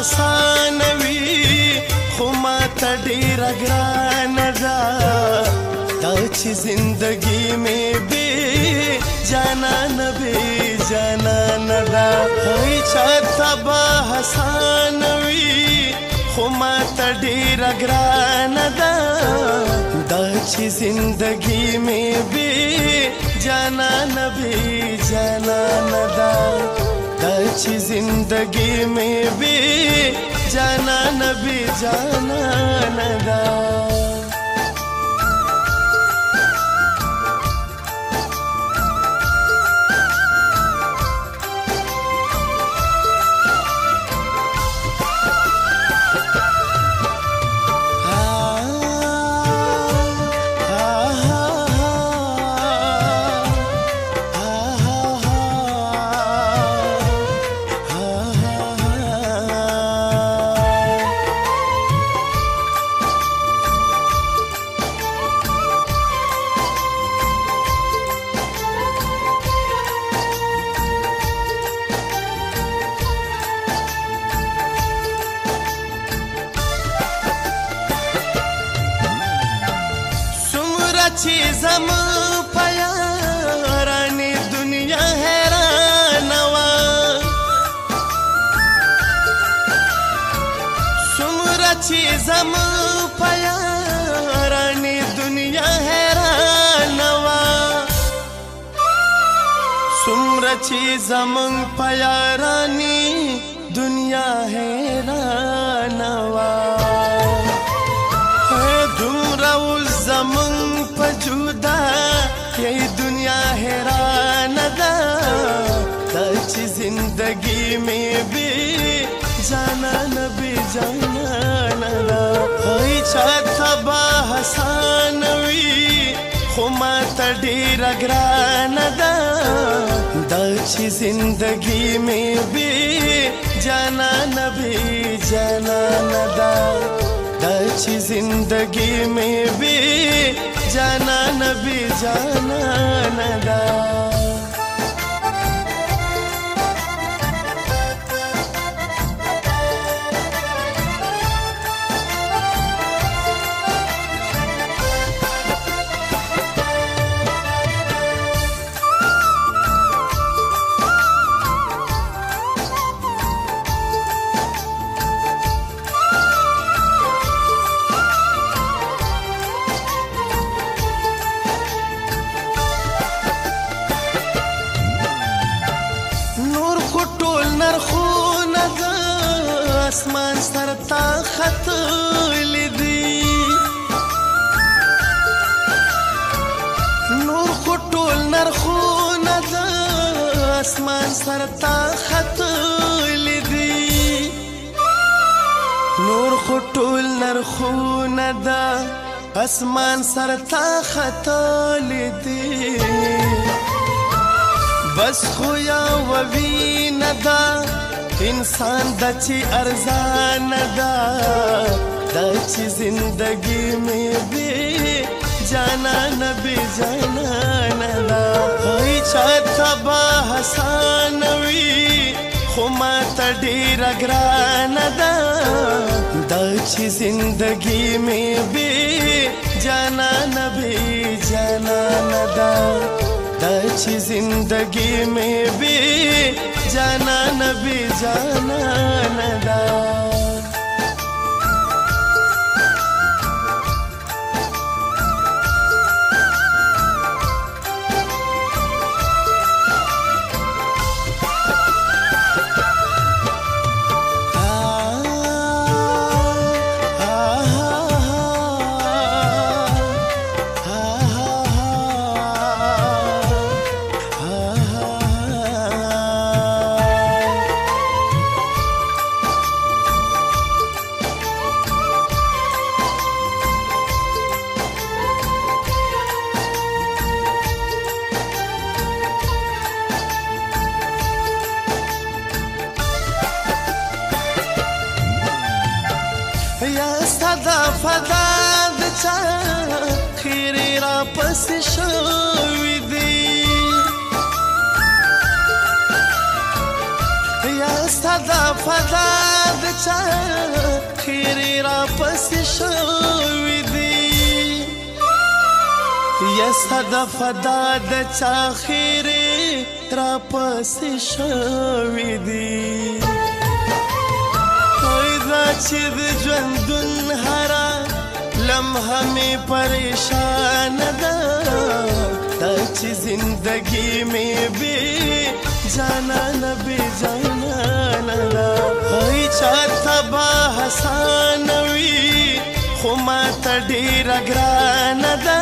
آسان وي خو ما ته ډېره ګرانه ده دا چې زندګي مې بې جانانه بې جانانه ده هی چاته به آسان وي خو ما ته ډېره ګرانه ده دا چې زندګي مې بې جانانه بې جانانه ده دا چې زندګي مې بې جانانه بې جانانه ده چې زما په یارانې دنیا حیرانه وه څومره چې زما په یارانې دنیا حیرانه وه څومره چې زمونږ په یارانې دنیا حیرانه وه دومره اوس زمونږ په جدا یې دنیا حیرانه ده دا چې زندګي مې بې جانانه بې جانانه ده هی چاته به آسان وي خو ما ته ډېره ګرانه ده دا چې زندګي مې بې جانانه بې جانانه ده دا چې زندګي مې بې جانانه بې جانانه ده نرخونه د اسمان سر ته ختلي دي نور خو ټول نرخونه د اسمان سر ته ختلي دي نور خو ټول نرخونه د اسمان سر ته ختلي دي بس خو یا ووینه ده انسان د چې ارزانه ده دا چې زندګي مې بې جانانه بې جانانه ده هی چاته به آسان وي خو ما ته ډېره ګرانه ده دا چې زندګي مې بې جانانه بې جانانه ده دا چې زندګي مې بې جانانه بې جانانه ده فدا د چا خیری را پس شوی دی یا صدا فدا د چا خیرې را پسې شوي دي یا صدف دا د چا خیرې را پسې شوي دي دا چې د ژوندون هره لمحه مې پریشان ده دا چې زندګي مې بې جانانه بې جانانه ده هی چاته به حسانه وي خو ماته ډېره ګرانه ده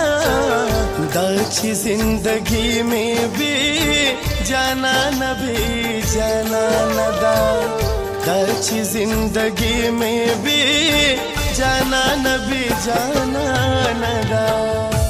دا چې زندګي مې بې جانانه بې جانانه ده دا چې زندگی میں بھی جانا نبی جانا ندا